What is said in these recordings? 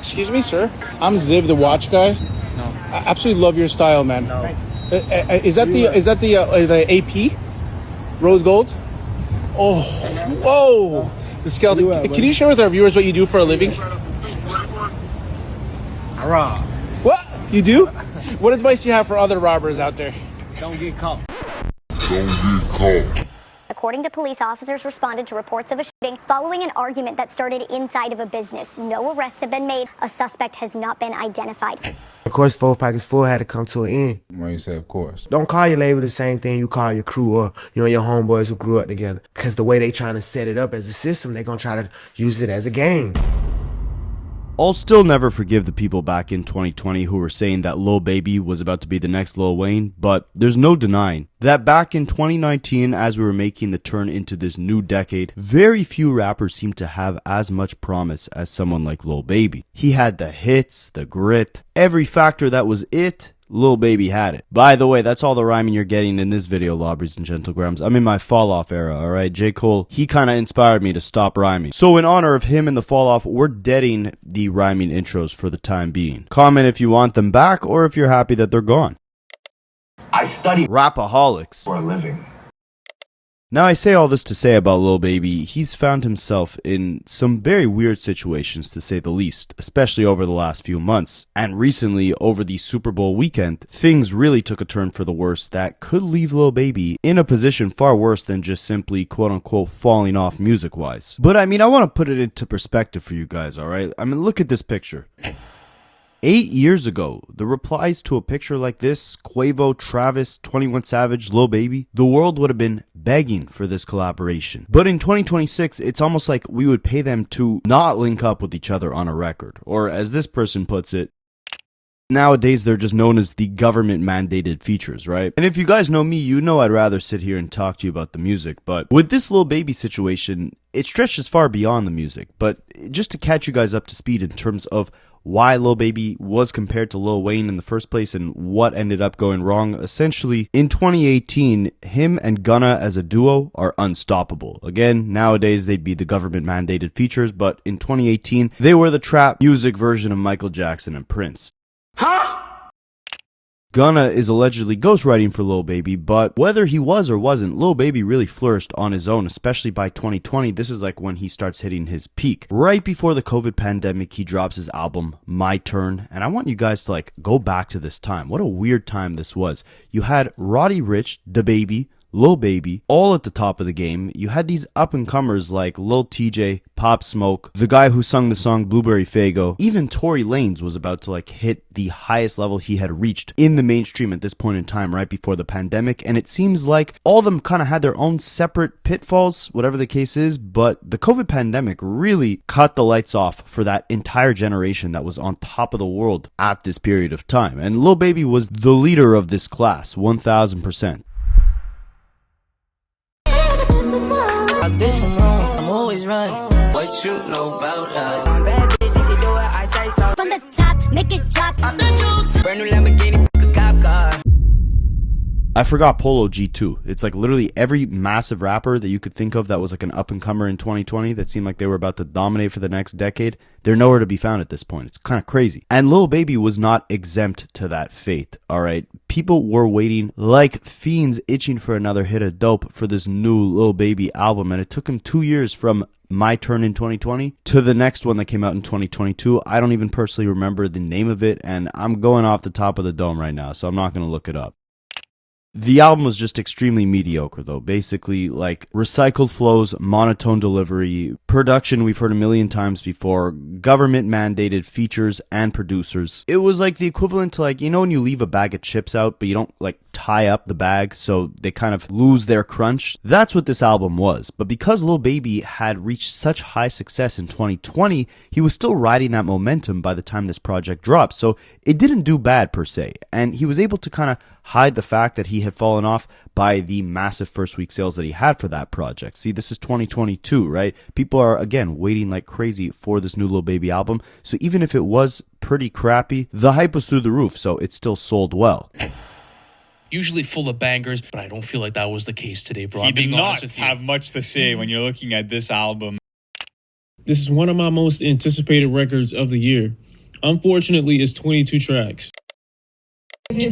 Excuse me, sir. I'm Ziv, the watch guy. No. I absolutely love your style, man. No. Is that the AP? Rose gold? Oh, whoa! The scale. Can you share with our viewers what you do for a living? I rob. What? You do? What advice do you have for other robbers out there? Don't get caught. According to police, officers responded to reports of a shooting following an argument that started inside of a business. No arrests have been made. A suspect has not been identified. Of course, 4 Pockets Full had to come to an end. Why you say of course? Don't call your label the same thing you call your crew or your homeboys who grew up together. Because the way they trying to set it up as a system, they going to try to use it as a game. I'll still never forgive the people back in 2020 who were saying that Lil Baby was about to be the next Lil Wayne, but there's no denying that back in 2019, as we were making the turn into this new decade, very few rappers seemed to have as much promise as someone like Lil Baby. He had the hits, the grit, every factor that was it. Lil Baby had it. By the way, that's all the rhyming you're getting in this video, lobbies and gentlegrams. I'm in my fall off era, alright? J. Cole, he kinda inspired me to stop rhyming. So in honor of him and the fall off, we're deading the rhyming intros for the time being. Comment if you want them back or if you're happy that they're gone. I study Rapaholics for a living. Now I say all this to say about Lil Baby, he's found himself in some very weird situations to say the least, especially over the last few months. And recently, over the Super Bowl weekend, things really took a turn for the worse that could leave Lil Baby in a position far worse than just simply quote unquote falling off music wise. But I mean, I want to put it into perspective for you guys, alright? I mean, look at this picture. 8 years ago, the replies to a picture like this, Quavo, Travis, 21 Savage, Lil Baby, the world would have been begging for this collaboration. But in 2026, it's almost like we would pay them to not link up with each other on a record. Or as this person puts it, nowadays they're just known as the government mandated features, right? And if you guys know me, you know I'd rather sit here and talk to you about the music. But with this Lil Baby situation, it stretches far beyond the music. But just to catch you guys up to speed in terms of why Lil Baby was compared to Lil Wayne in the first place and what ended up going wrong. Essentially, in 2018, him and Gunna as a duo are unstoppable. Again, nowadays they'd be the government mandated features, but in 2018, they were the trap music version of Michael Jackson and Prince. Huh? Gunna is allegedly ghostwriting for Lil Baby, but whether he was or wasn't, Lil Baby really flourished on his own, especially by 2020. This is like when he starts hitting his peak. Right before the COVID pandemic, he drops his album, My Turn, and I want you guys to like go back to this time. What a weird time this was. You had Roddy, Ricch, DaBaby, Lil Baby, all at the top of the game. You had these up-and-comers like Lil TJ, Pop Smoke, the guy who sung the song Blueberry Faygo. Even Tory Lanez was about to like hit the highest level he had reached in the mainstream at this point in time, right before the pandemic. And it seems like all of them kind of had their own separate pitfalls, whatever the case is. But the COVID pandemic really cut the lights off for that entire generation that was on top of the world at this period of time. And Lil Baby was the leader of this class, 1000%. I'm wrong, I'm always right. What you know about us? I'm bad bitch, she do it, I say so. From the top, make it drop. I'm the juice. Brand new Lamborghini, fuck a cop car. I forgot Polo G2. It's like literally every massive rapper that you could think of that was like an up-and-comer in 2020 that seemed like they were about to dominate for the next decade. They're nowhere to be found at this point. It's kind of crazy. And Lil Baby was not exempt to that fate, alright? People were waiting like fiends itching for another hit of dope for this new Lil Baby album, and it took him 2 years from My Turn in 2020 to the next one that came out in 2022. I don't even personally remember the name of it, and I'm going off the top of the dome right now, so I'm not going to look it up. The album was just extremely mediocre though, basically like recycled flows, monotone delivery, production we've heard a million times before, government mandated features and producers. It was like the equivalent to like, you know when you leave a bag of chips out but you don't like tie up the bag so they kind of lose their crunch? That's what this album was. But because Lil Baby had reached such high success in 2020, he was still riding that momentum by the time this project dropped. So it didn't do bad per se. And he was able to kind of hide the fact that he had fallen off by the massive first week sales that he had for that project. See, this is 2022, right? People are, again, waiting like crazy for this new Lil Baby album. So even if it was pretty crappy, the hype was through the roof, so it still sold well. Usually full of bangers, but I don't feel like that was the case today, bro. He did not have much to say when you're looking at this album. This is one of my most anticipated records of the year. Unfortunately, it's 22 tracks. We're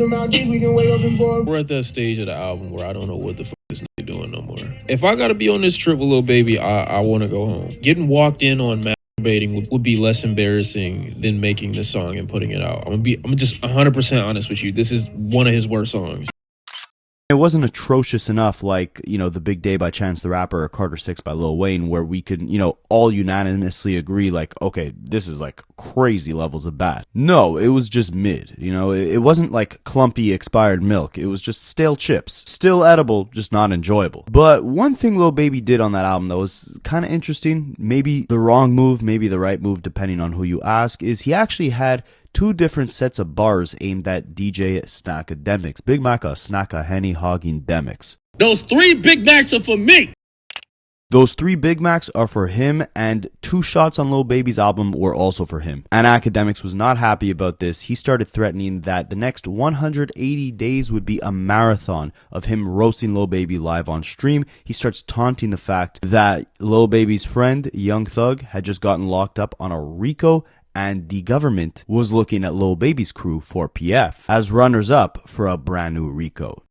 at that stage of the album where I don't know what the fuck this nigga doing no more. If I gotta be on this trip with Lil Baby, I want to go home. Getting walked in on masturbating would be less embarrassing than making this song and putting it out. I'm just 100% honest with you. This is one of his worst songs. It wasn't atrocious enough like, you know, The Big Day by Chance the Rapper or Carter 6 by Lil Wayne, where we could, you know, all unanimously agree like, okay, this is like crazy levels of bad. No, it was just mid, you know, it wasn't like clumpy expired milk. It was just stale chips. Still edible, just not enjoyable. But one thing Lil Baby did on that album that was kind of interesting, maybe the wrong move, maybe the right move, depending on who you ask, is he actually had two different sets of bars aimed at DJ Akademiks. Big Mac a snack a henny hogging demics. Those 3 Big Macs are for me. Those 3 Big Macs are for him, and 2 shots on Lil Baby's album were also for him. And Akademiks was not happy about this. He started threatening that the next 180 days would be a marathon of him roasting Lil Baby live on stream. He starts taunting the fact that Lil Baby's friend, Young Thug, had just gotten locked up on a RICO, and the government was looking at Lil Baby's crew, 4PF, as runners-up for a brand new RICO.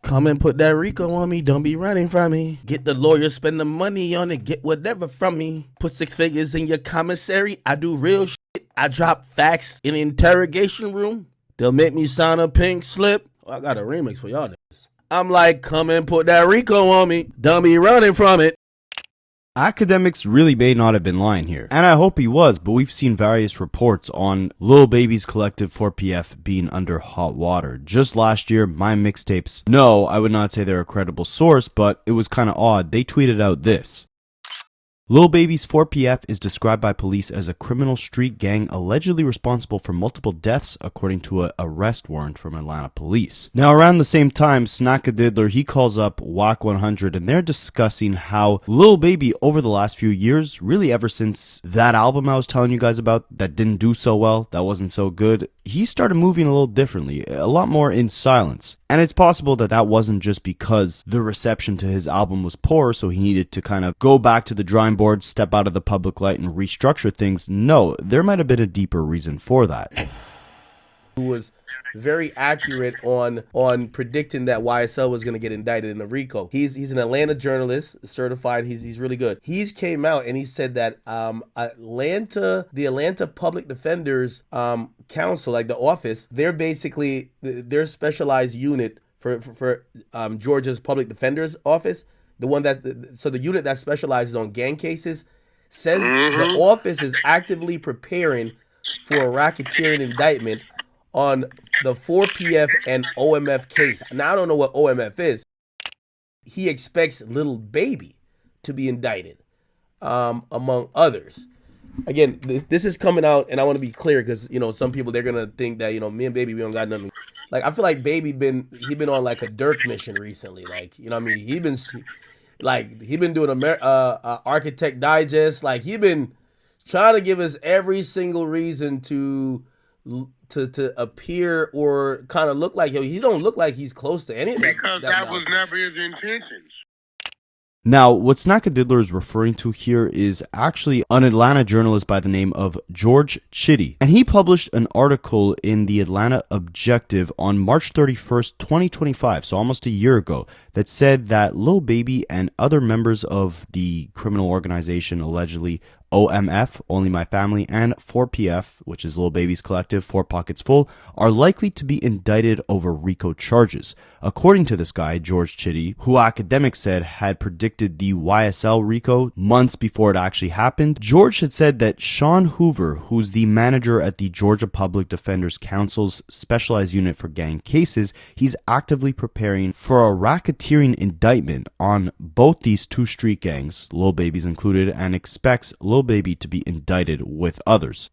Come and put that RICO on me, don't be running from me. Get the lawyer, spend the money on it, get whatever from me. Put 6 figures in your commissary, I do real shit. I drop facts in the interrogation room. They'll make me sign a pink slip. Oh, I got a remix for y'all niggas. I'm like, come and put that RICO on me, don't be running from it. Akademiks really may not have been lying here, and I hope he was, but we've seen various reports on Lil Baby's collective 4PF being under hot water. Just last year, My Mixtapes, no, I would not say they're a credible source, but it was kind of odd. They tweeted out this. Lil Baby's 4PF is described by police as a criminal street gang allegedly responsible for multiple deaths, according to an arrest warrant from Atlanta police. Now, around the same time, Snackadidler, he calls up WAC 100, and they're discussing how Lil Baby, over the last few years, really ever since that album I was telling you guys about that didn't do so well, that wasn't so good, he started moving a little differently, a lot more in silence. And it's possible that that wasn't just because the reception to his album was poor, so he needed to kind of go back to the drawing board, step out of the public light, and restructure things. No, there might have been a deeper reason for that. Who was very accurate on predicting that YSL was going to get indicted in the RICO. He's an Atlanta journalist, certified. He's really good. He's came out and he said that the Atlanta Public Defenders Council, like the office, they're basically their specialized unit for Georgia's Public Defender's Office. The one the unit that specializes on gang cases says the office is actively preparing for a racketeering indictment on the 4PF and OMF case. Now, I don't know what OMF is. He expects Lil Baby to be indicted, among others. Again, this is coming out, and I want to be clear because, you know, some people, they're going to think that, you know, me and Baby, we don't got nothing. Like, I feel like Baby he been on like a Dirk mission recently. Like, you know what I mean? He been doing Architect Digest. Like, he been trying to give us every single reason to appear or kind of look like, yo, he don't look like he's close to any of that. Because that was never his intentions. Now, what Snackadidler is referring to here is actually an Atlanta journalist by the name of George Chitty. And he published an article in the Atlanta Objective on March 31st, 2025, so almost a year ago, that said that Lil Baby and other members of the criminal organization allegedly OMF, Only My Family, and 4PF, which is Lil Baby's collective, 4 Pockets Full, are likely to be indicted over RICO charges. According to this guy, George Chitty, who Akademiks said had predicted the YSL RICO months before it actually happened, George had said that Sean Hoover, who's the manager at the Georgia Public Defenders Council's specialized unit for gang cases, he's actively preparing for a racketeering indictment on both these 2 street gangs, Lil Baby's included, and expects Lil Baby to be indicted with others.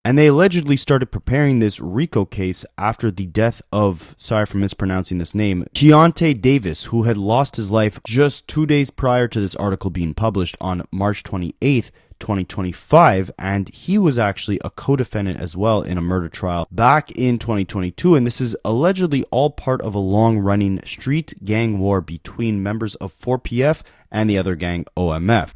And they allegedly started preparing this RICO case after the death of, sorry for mispronouncing this name, Keontae Davis, who had lost his life just 2 days prior to this article being published on March 28th, 2025, and he was actually a co-defendant as well in a murder trial back in 2022, and this is allegedly all part of a long-running street gang war between members of 4PF and the other gang OMF.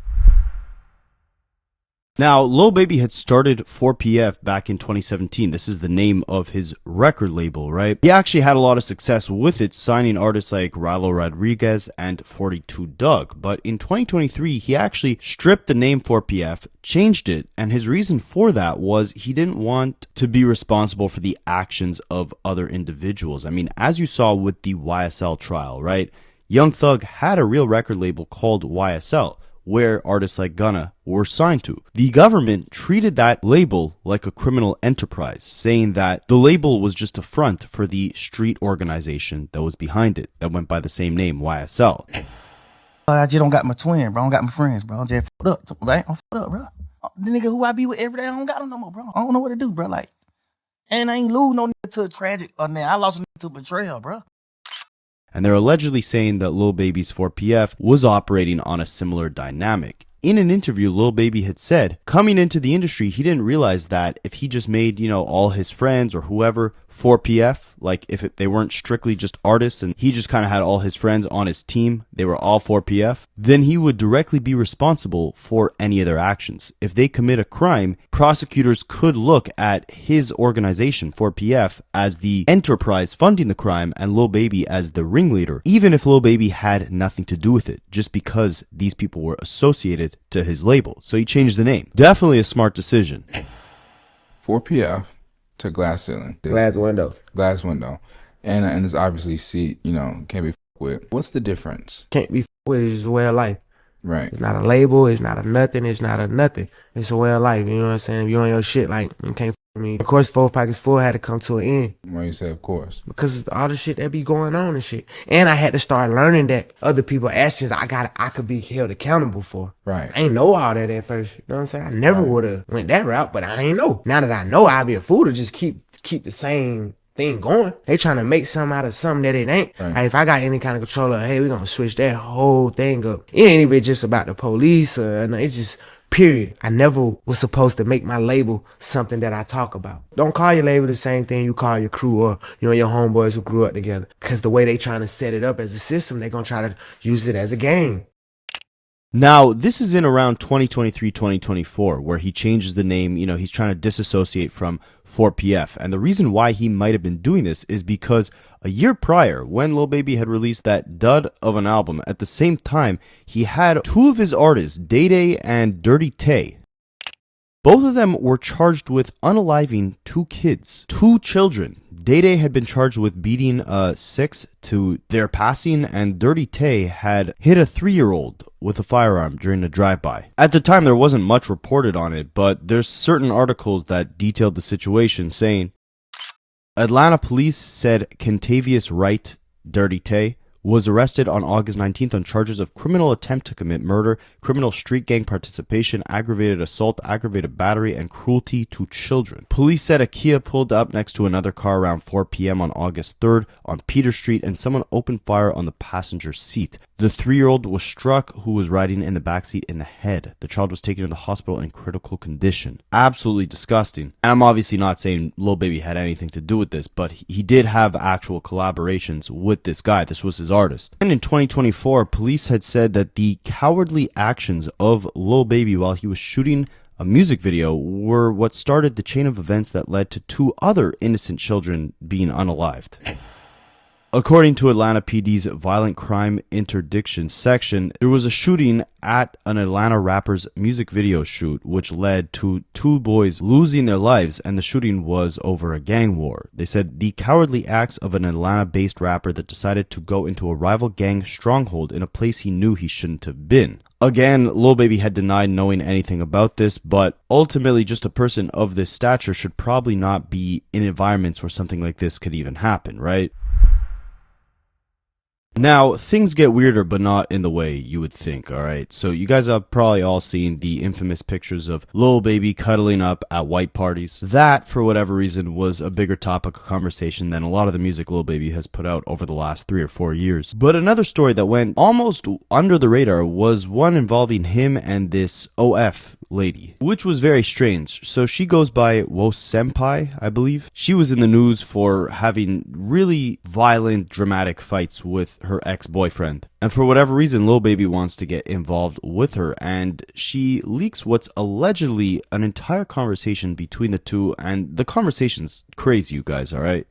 Now, Lil Baby had started 4PF back in 2017. This is the name of his record label, right? He actually had a lot of success with it, signing artists like Rilo Rodriguez and 42 Dogg. But in 2023, he actually stripped the name 4PF, changed it, and his reason for that was he didn't want to be responsible for the actions of other individuals. I mean, as you saw with the YSL trial, right? Young Thug had a real record label called YSL, where artists like Gunna were signed to. The government treated that label like a criminal enterprise, saying that the label was just a front for the street organization that was behind it, that went by the same name, YSL. I just don't got my twin, bro. I don't got my friends, bro. I'm just fucked up, man. I'm fucked up, bro. The nigga who I be with every day, I don't got him no more, bro. I don't know what to do, bro. Like, and I ain't lose no nigga to a tragic, or now I lost a nigga to betrayal, bro. And they're allegedly saying that Lil Baby's 4PF was operating on a similar dynamic. In an interview, Lil Baby had said, coming into the industry, he didn't realize that if he just made, all his friends or whoever 4PF, like if they weren't strictly just artists and he just kind of had all his friends on his team, they were all 4PF, then he would directly be responsible for any of their actions. If they commit a crime, prosecutors could look at his organization, 4PF, as the enterprise funding the crime and Lil Baby as the ringleader, even if Lil Baby had nothing to do with it, just because these people were associated to his label. So he changed the name. Definitely a smart decision. 4PF to glass ceiling. Glass window. Glass window. And it's obviously can't be with. What's the difference? Can't be with. It's just a way of life. Right. It's not a label. It's not a nothing. It's not a nothing. It's a way of life. You know what I'm saying? If you on your shit, like, you can't with me. Of course, 4 Pockets Full had to come to an end. Why you say of course? Because it's all the shit that be going on and shit. And I had to start learning that other people's actions I could be held accountable for. Right. I ain't know all that at first. You know what I'm saying? I never would have went that route, but I ain't know. Now that I know, I'd be a fool to just keep the same thing going. They trying to make something out of something that it ain't. Right. Like, if I got any kind of control of, hey, we gonna switch that whole thing up. It ain't even just about the police. It's just period. I never was supposed to make my label something that I talk about. Don't call your label the same thing you call your crew or your homeboys who grew up together. Because the way they trying to set it up as a system, they gonna try to use it as a game. Now, this is in around 2023, 2024, where he changes the name. He's trying to disassociate from 4PF. And the reason why he might have been doing this is because a year prior, when Lil Baby had released that dud of an album, at the same time, he had two of his artists, Day Day and Dirty Tay. Both of them were charged with unaliving two children. Day Day had been charged with beating 6 to their passing, and Dirty Tay had hit a 3-year-old with a firearm during a drive-by. At the time, there wasn't much reported on it, but there's certain articles that detailed the situation, saying, Atlanta police said Kentavious Wright, Dirty Tay, was arrested on August 19th on charges of criminal attempt to commit murder, criminal street gang participation, aggravated assault, aggravated battery, and cruelty to children. Police said a Kia pulled up next to another car around 4 p.m. on August 3rd on Peter Street, and someone opened fire on the passenger seat. The 3-year-old was struck, who was riding in the backseat, in the head. The child was taken to the hospital in critical condition. Absolutely disgusting. And I'm obviously not saying Lil Baby had anything to do with this, but he did have actual collaborations with this guy. This was his artist. And in 2024, police had said that the cowardly actions of Lil Baby while he was shooting a music video were what started the chain of events that led to 2 other innocent children being unalived. According to Atlanta PD's Violent Crime Interdiction section, there was a shooting at an Atlanta rapper's music video shoot, which led to 2 boys losing their lives, and the shooting was over a gang war. They said the cowardly acts of an Atlanta-based rapper that decided to go into a rival gang stronghold in a place he knew he shouldn't have been. Again, Lil Baby had denied knowing anything about this, but ultimately just a person of this stature should probably not be in environments where something like this could even happen, right? Now, things get weirder, but not in the way you would think, alright? So you guys have probably all seen the infamous pictures of Lil Baby cuddling up at white parties. That, for whatever reason, was a bigger topic of conversation than a lot of the music Lil Baby has put out over the last 3 or 4 years. But another story that went almost under the radar was one involving him and this OF lady, which was very strange. So she goes by Wo Senpai, I believe. She was in the news for having really violent, dramatic fights with her ex-boyfriend. And for whatever reason, Lil Baby wants to get involved with her, and she leaks what's allegedly an entire conversation between the two, and the conversation's crazy, you guys, alright?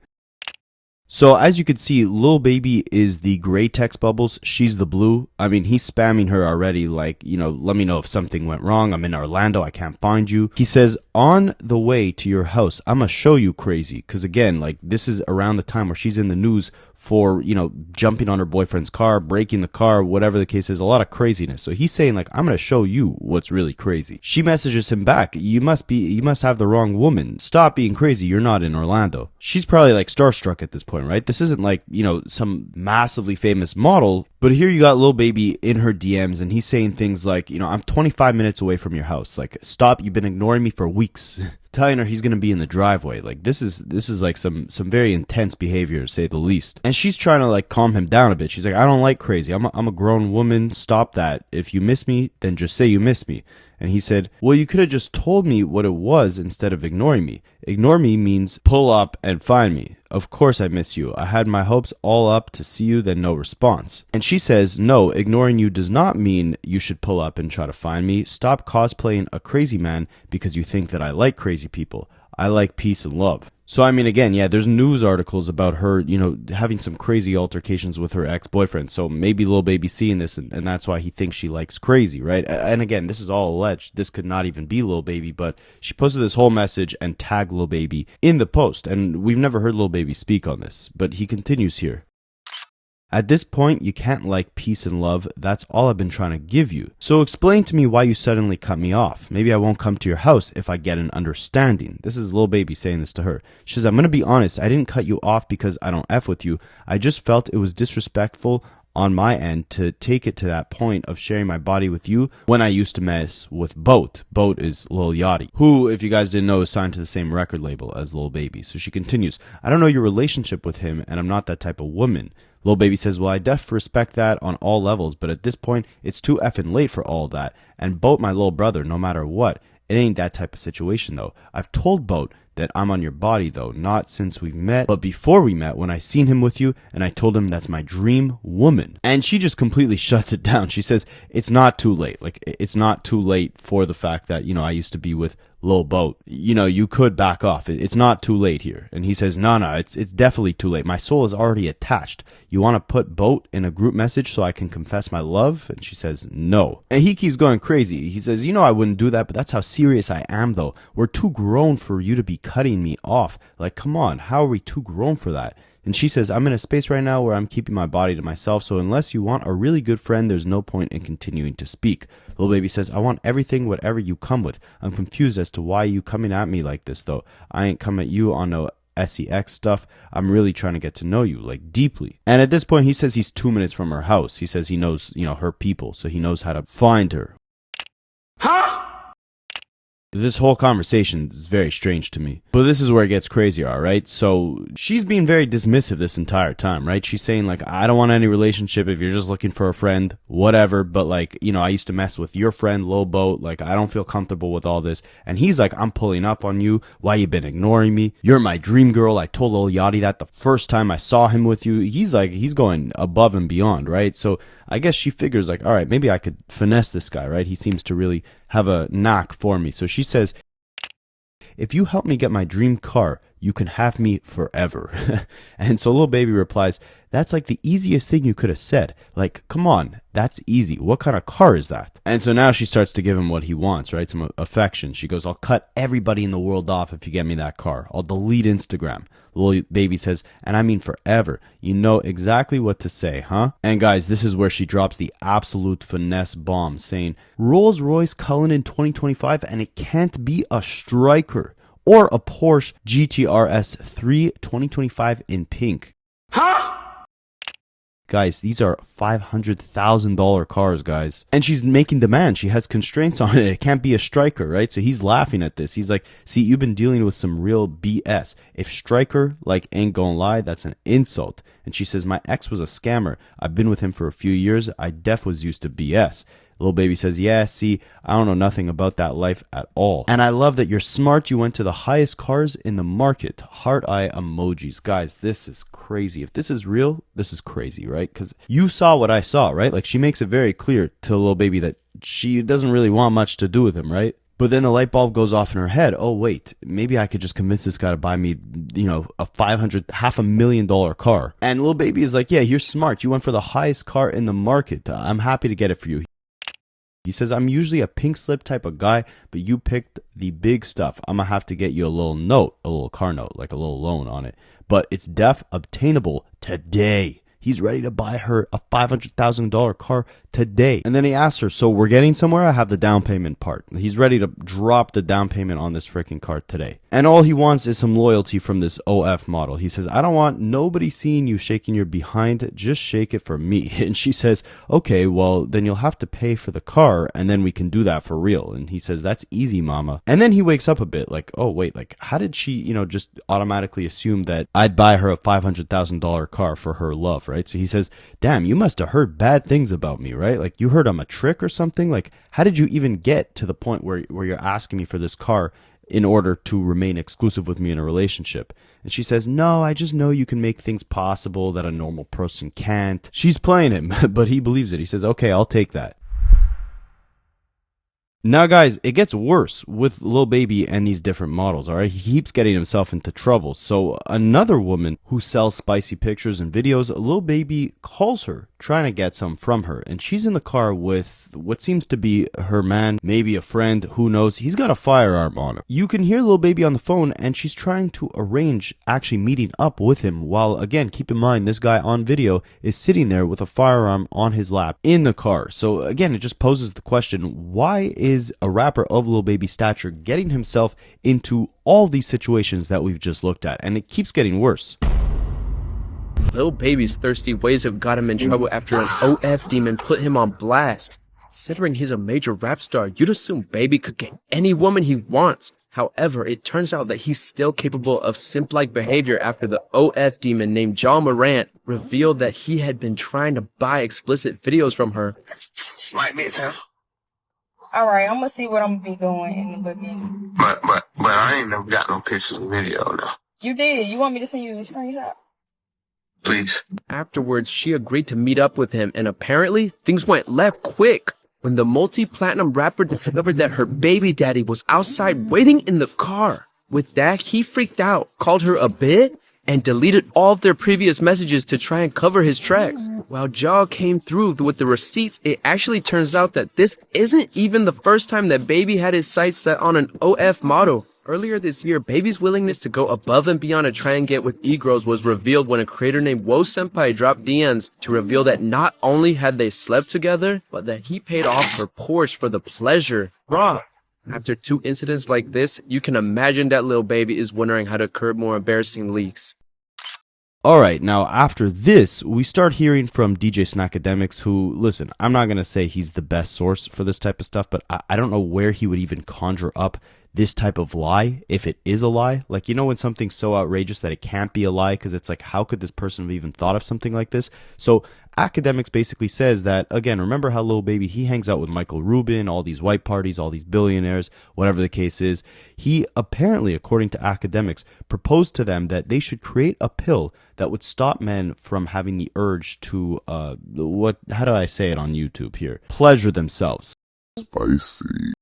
So as you can see, Lil Baby is the gray text bubbles, she's the blue. I mean, he's spamming her already, like, you know, let me know if something went wrong. I'm in Orlando, I can't find you. He says, on the way to your house, I'ma show you crazy. Because again, like, this is around the time where she's in the news for, you know, jumping on her boyfriend's car, breaking the car, whatever the case is, a lot of craziness. So he's saying, like, I'm gonna show you what's really crazy. She messages him back, you must have the wrong woman. Stop being crazy, you're not in Orlando. She's probably like starstruck at this point, right? This isn't like, you know, some massively famous model, but here you got Lil Baby in her DMs and he's saying things like, you know, I'm 25 minutes away from your house. Like, stop, you've been ignoring me for weeks. Telling her he's gonna be in the driveway. Like, this is like some very intense behavior, to say the least. And she's trying to like calm him down a bit. She's like, I don't like crazy. I'm a grown woman. Stop that. If you miss me, then just say you miss me. And he said, well, you could have just told me what it was instead of ignoring me. Ignore me means pull up and find me. Of course I miss you. I had my hopes all up to see you, then no response. And she says, no, ignoring you does not mean you should pull up and try to find me. Stop cosplaying a crazy man because you think that I like crazy people. I like peace and love. So, I mean, again, yeah, there's news articles about her, you know, having some crazy altercations with her ex-boyfriend. So maybe Lil Baby's seeing this and that's why he thinks she likes crazy, right? And again, this is all alleged. This could not even be Lil Baby, but she posted this whole message and tagged Lil Baby in the post. And we've never heard Lil Baby speak on this, but he continues here. At this point, you can't like peace and love. That's all I've been trying to give you. So explain to me why you suddenly cut me off. Maybe I won't come to your house if I get an understanding. This is Lil Baby saying this to her. She says, I'm going to be honest. I didn't cut you off because I don't F with you. I just felt it was disrespectful on my end to take it to that point of sharing my body with you when I used to mess with Boat. Boat is Lil Yachty, who, if you guys didn't know, is signed to the same record label as Lil Baby. So she continues, I don't know your relationship with him and I'm not that type of woman. Lil Baby says, well, I def respect that on all levels, but at this point, it's too effing late for all that. And Boat my little brother, no matter what. It ain't that type of situation, though. I've told Boat that I'm on your body, though, not since we've met, but before we met, when I seen him with you, and I told him that's my dream woman. And she just completely shuts it down. She says, it's not too late. Like, it's not too late for the fact that, you know, I used to be with Lil Boat. You know, you could back off. It's not too late here. And he says, no, it's definitely too late. My soul is already attached. You want to put Boat in a group message so I can confess my love? And she says, no. And he keeps going crazy. He says, you know, I wouldn't do that, but that's how serious I am, though. We're too grown for you to be cutting me off. Like, come on, how are we too grown for that? And she says, I'm in a space right now where I'm keeping my body to myself, so unless you want a really good friend, there's no point in continuing to speak. Lil Baby says, I want everything, whatever you come with. I'm confused as to why you coming at me like this, though. I ain't come at you on no sex stuff. I'm really trying to get to know you, like, deeply. And at this point, he says he's 2 minutes from her house. He says he knows, you know, her people, so he knows how to find her. Huh? This whole conversation is very strange to me. But this is where it gets crazier, alright? So, she's being very dismissive this entire time, right? She's saying, like, I don't want any relationship if you're just looking for a friend, whatever, but, like, you know, I used to mess with your friend, Lil Boat, like, I don't feel comfortable with all this. And he's like, I'm pulling up on you. Why you been ignoring me? You're my dream girl. I told Lil Yachty that the first time I saw him with you. He's like, he's going above and beyond, right? So, I guess she figures, like, alright, maybe I could finesse this guy, right? He seems to really have a knack for me. So she says, if you help me get my dream car, you can have me forever. And so Lil Baby replies, that's like the easiest thing you could have said. Like, come on, that's easy. What kind of car is that? And so now she starts to give him what he wants, right? Some affection. She goes, I'll cut everybody in the world off if you get me that car. I'll delete Instagram. Lil Baby says, and I mean forever. You know exactly what to say, huh? And guys, this is where she drops the absolute finesse bomb, saying, Rolls-Royce Cullinan 2025, and it can't be a striker. Or a Porsche GTRS 3 2025 in pink. Huh? Guys, these are $500,000 cars, guys. And she's making demands. She has constraints on it. It can't be a striker, right? So he's laughing at this. He's like, see, you've been dealing with some real BS. If striker, like, ain't gonna lie, that's an insult. And she says, my ex was a scammer. I've been with him for a few years. I def was used to BS. Lil Baby says, yeah, see, I don't know nothing about that life at all. And I love that you're smart. You went to the highest cars in the market. Heart eye emojis. Guys, this is crazy. If this is real, this is crazy, right? Because you saw what I saw, right? Like, she makes it very clear to Lil Baby that she doesn't really want much to do with him, right? But then the light bulb goes off in her head. Oh, wait, maybe I could just convince this guy to buy me, you know, a $500,000 car. And Lil Baby is like, yeah, you're smart. You went for the highest car in the market. I'm happy to get it for you. He says, I'm usually a pink slip type of guy, but you picked the big stuff. I'm going to have to get you a little note, a little car note, like a little loan on it. But it's obtainable today. He's ready to buy her a $500,000 car today. And then he asks her, so we're getting somewhere? I have the down payment part. He's ready to drop the down payment on this freaking car today. And all he wants is some loyalty from this OF model. He says, I don't want nobody seeing you shaking your behind. Just shake it for me. And she says, okay, well, then you'll have to pay for the car and then we can do that for real. And he says, that's easy, mama. And then he wakes up a bit like, oh, wait, like, how did she, you know, just automatically assume that I'd buy her a $500,000 car for her love, right? So he says, damn, you must have heard bad things about me, right? Like, you heard I'm a trick or something? Like, how did you even get to the point where you're asking me for this car in order to remain exclusive with me in a relationship? And she says, no, I just know you can make things possible that a normal person can't. She's playing him, but he believes it. He says, okay, I'll take that. Now, guys, it gets worse with Lil Baby and these different models, all right? He keeps getting himself into trouble. So another woman who sells spicy pictures and videos, Lil Baby calls her, trying to get some from her. And she's in the car with what seems to be her man, maybe a friend, who knows. He's got a firearm on him. You can hear Lil Baby on the phone, and she's trying to arrange actually meeting up with him. While, again, keep in mind, this guy on video is sitting there with a firearm on his lap in the car. So, again, it just poses the question, why is a rapper of Lil Baby stature getting himself into all these situations that we've just looked at? And it keeps getting worse. Lil Baby's thirsty ways have got him in trouble after an OF demon put him on blast. Considering he's a major rap star, you'd assume Baby could get any woman he wants. However, it turns out that he's still capable of simp-like behavior after the OF demon named John Morant revealed that he had been trying to buy explicit videos from her. Like me, too. All right, I'm gonna see what I'm gonna be doing in a little bit. But I ain't never got no pictures and video though. You did. You want me to send you a screenshot? Please. Afterwards, she agreed to meet up with him, and apparently, things went left quick when the multi-platinum rapper discovered that her baby daddy was outside waiting in the car. With that, he freaked out, called her a bitch, and deleted all of their previous messages to try and cover his tracks. While Jaw came through with the receipts, it actually turns out that this isn't even the first time that Baby had his sights set on an OF model. Earlier this year, Baby's willingness to go above and beyond to try and get with e-girls was revealed when a creator named Wo Senpai dropped DMs to reveal that not only had they slept together, but that he paid off her Porsche for the pleasure. Bruh. After two incidents like this, you can imagine that Lil Baby is wondering how to curb more embarrassing leaks. Alright, now after this, we start hearing from DJ Akademiks, who, listen, I'm not going to say he's the best source for this type of stuff, but I don't know where he would even conjure up this type of lie, if it is a lie. Like, you know, when something's so outrageous that it can't be a lie, because it's like, how could this person have even thought of something like this? So Akademiks basically says that, again, remember how Lil Baby, he hangs out with Michael Rubin, all these white parties, all these billionaires, whatever the case is. He apparently, according to Akademiks, proposed to them that they should create a pill that would stop men from having the urge to, how do I say it on YouTube here? Pleasure themselves. Spicy.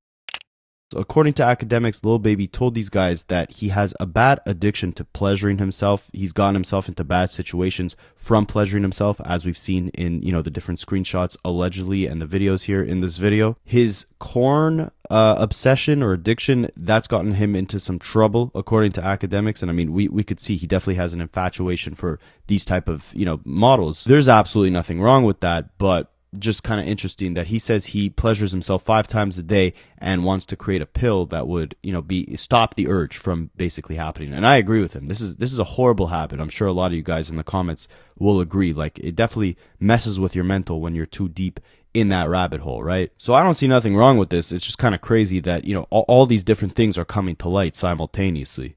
According to Akademiks, Lil Baby told these guys that he has a bad addiction to pleasuring himself. He's gotten himself into bad situations from pleasuring himself, as we've seen in, you know, the different screenshots allegedly and the videos here in this video. His corn obsession or addiction, that's gotten him into some trouble, according to Akademiks. And I mean, we could see he definitely has an infatuation for these type of, you know, models. There's absolutely nothing wrong with that, but just kind of interesting that he says he pleasures himself 5 times a day and wants to create a pill that would, you know, stop the urge from basically happening. And I agree with him. This is a horrible habit. I'm sure a lot of you guys in the comments will agree. Like, it definitely messes with your mental when you're too deep in that rabbit hole, right? So I don't see nothing wrong with this. It's just kind of crazy that, you know, all these different things are coming to light simultaneously.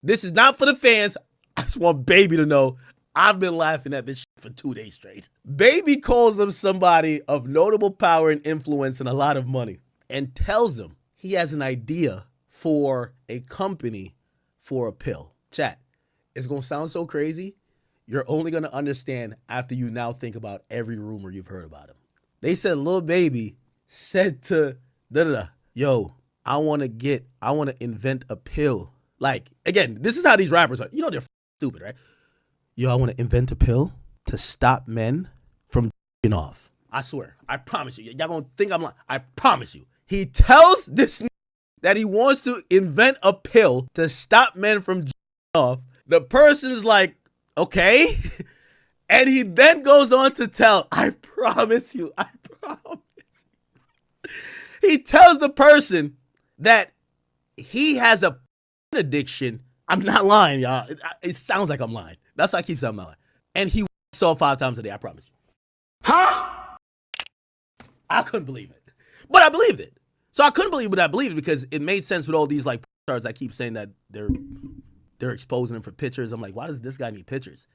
This is not for the fans. I just want Baby to know I've been laughing at this shit for 2 days straight. Baby calls him somebody of notable power and influence and a lot of money and tells him he has an idea for a company for a pill. Chat, it's going to sound so crazy. You're only going to understand after you now think about every rumor you've heard about him. They said Lil Baby said to yo, I want to invent a pill. Like, again, this is how these rappers are. You know they're stupid, right? Yo, I want to invent a pill to stop men from off. I swear. I promise you. Y'all gonna think I'm lying. I promise you. He tells this that he wants to invent a pill to stop men from off. The person's like, okay. And he then goes on to tell, I promise you. He tells the person that he has a addiction. I'm not lying, y'all. It sounds like I'm lying. That's why I keep saying I'm not lying. And he saw 5 times a day, I promise you. Huh? I couldn't believe it. But I believed it. So I couldn't believe it, but I believed it because it made sense with all these like stars I keep saying that they're exposing him for pictures. I'm like, why does this guy need pictures?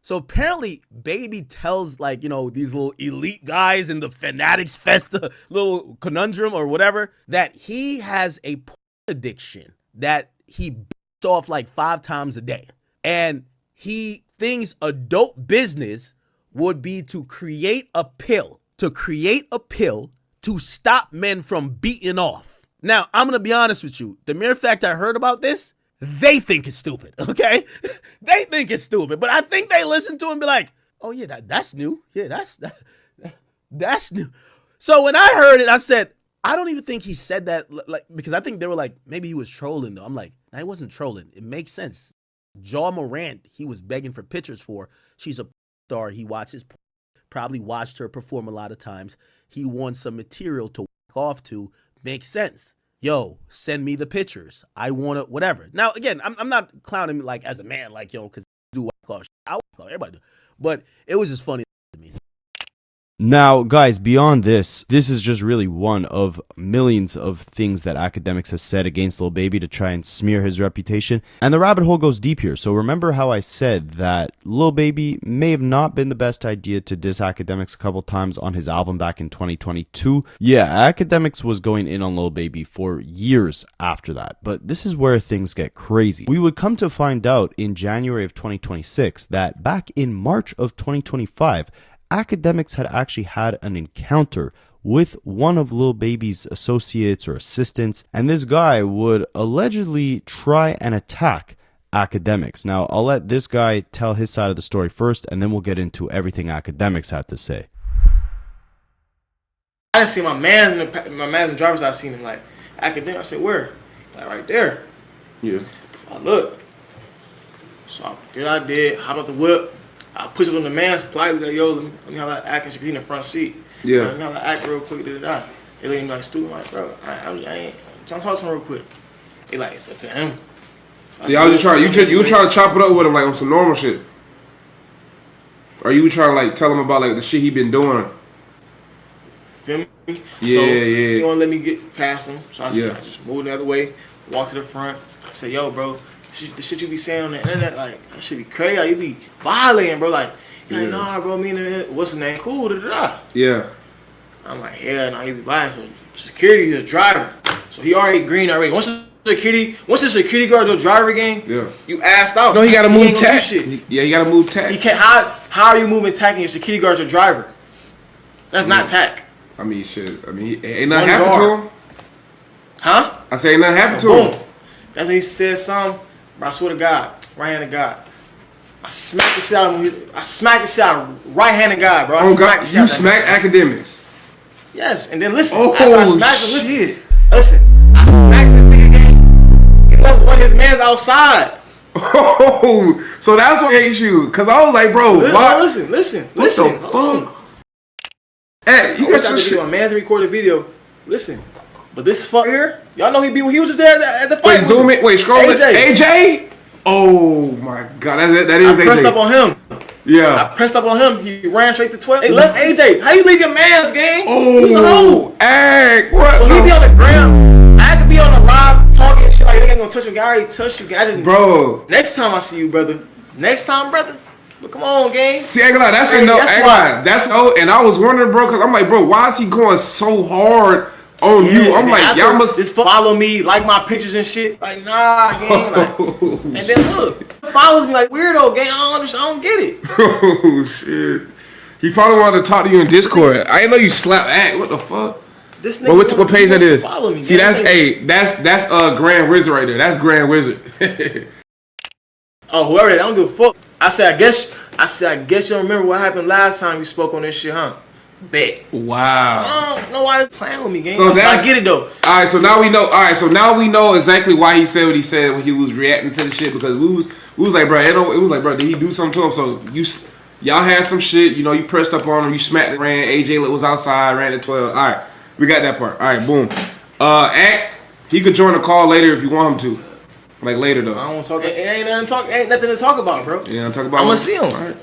So apparently Baby tells like, you know, these little elite guys in the Fanatics Fest, little conundrum or whatever, that he has a addiction that he beats off like 5 times a day. And he thinks a dope business would be to create a pill to stop men from beating off. Now, I'm going to be honest with you. The mere fact I heard about this, they think it's stupid, okay? They think it's stupid, but I think they listen to him and be like, oh yeah, that's new. Yeah, that's new. So when I heard it, I said, I don't even think he said that, like, because I think they were like, maybe he was trolling though. I'm like, nah, he wasn't trolling. It makes sense. Ja Morant, he was begging for pictures for. She's a star. He watches, probably watched her perform a lot of times. He wants some material to whack off to. Makes sense. Yo, send me the pictures. I want to, whatever. Now, again, I'm not clowning like as a man, like, yo, because I do whack off. I whack off. Everybody do. But it was just funny to me. Now, guys, beyond this is just really one of millions of things that Akademiks has said against Lil Baby to try and smear his reputation. And the rabbit hole goes deep here. So remember how I said that Lil Baby may have not been the best idea to diss Akademiks a couple times on his album back in 2022. Yeah, Akademiks was going in on Lil Baby for years after that. But this is where things get crazy. We would come to find out in January of 2026 that back in March of 2025, Akademiks had actually had an encounter with one of Lil Baby's associates or assistants, and this guy would allegedly try and attack Akademiks. Now, I'll let this guy tell his side of the story first, and then we'll get into everything Akademiks had to say. I didn't see my man's in the driver's side. I seen him like, Akademiks. I said, where? Like, right there. Yeah. So I looked. So I did. Hop out the whip. I push up on the man's politely, like, yo, let me have that act, and she in the front seat. Yeah. Let me have that act real quick, da-da-da. They let me like, stupid, like, bro, I ain't trying to talk to him real quick. They like, it's up to him. So y'all just trying, you trying to chop it up with him like on some normal shit? Or you trying to like tell him about like the shit he been doing? Feel me? Yeah, so, yeah. He won't let me get past him, so I just moved the other way, walked to the front. I said, yo, bro, the shit you be saying on the internet, like, that shit be crazy. Like, you be violating, bro. Like, you're like, nah, bro, me and him, what's his name? Cool, da-da-da. Yeah. I'm like, yeah, nah, he be violating. So security, he's a driver. So he already green already. Once the security guard do a driver game, yeah, you asked out. No, he gotta move tack. Yeah, he gotta move tack. He can't, how are you moving tack and your security guard's a driver? That's not tack. I mean, shit. I mean, ain't nothing happened to him. Huh? I say ain't nothing happened to him. That's when he said something. Bro, I swear to God, right hand of God. I smacked the shit out of him. I smacked the shit out of right hand of God, bro. Oh God, you smacked Akademiks. Yes, and then listen. Oh I smacked him, shit! Listen, I smacked this nigga again. He left one of his mans outside. Oh, so that's what hates you. Cause I was like, bro, why? Listen. What the fuck? Hey, you got your shit. My man's recorded video. Listen. But this fuck here, y'all know he was just there at the fight. Wait, zoom in. Wait, scroll it. AJ? Oh my God, that is AJ. I pressed up on him. Yeah. I pressed up on him. He ran straight to 12. Hey, left AJ. How you leave your man's game? Oh, what? So he be on the ground. I could be on the live talking shit like they ain't gonna touch him. I already touched you. Bro. Next time I see you, brother. But come on, gang. See, I ain't gonna lie, that's and I was wondering, bro, because I'm like, bro, why is he going so hard on you? I'm like, y'all must just follow me, like my pictures and shit. Like, nah, gang. Like, and then look, follows me like weirdo, gang. I don't get it. Oh shit. He probably wanted to talk to you in Discord. I didn't know you slapped at. What the fuck? This nigga what page that is? Follow me, see, man. that's Grand Wizard right there. That's Grand Wizard. Oh, whoever, I don't give a fuck. I said, I guess you don't remember what happened last time we spoke on this shit, huh? Bet. Wow. I don't know why he's playing with me, gang. So I get it though. All right, so now we know. All right, so now we know exactly why he said what he said when he was reacting to the shit, because we was like, bro, it was like, bro, did he do something to him? So y'all had some shit, you know, you pressed up on him, you smacked and ran. AJ was outside, ran at 12. All right, we got that part. All right, boom. He could join the call later if you want him to. Like later though. I don't want to talk. Ain't nothing to talk about, bro. Yeah, talk about. I'm gonna see him. All right.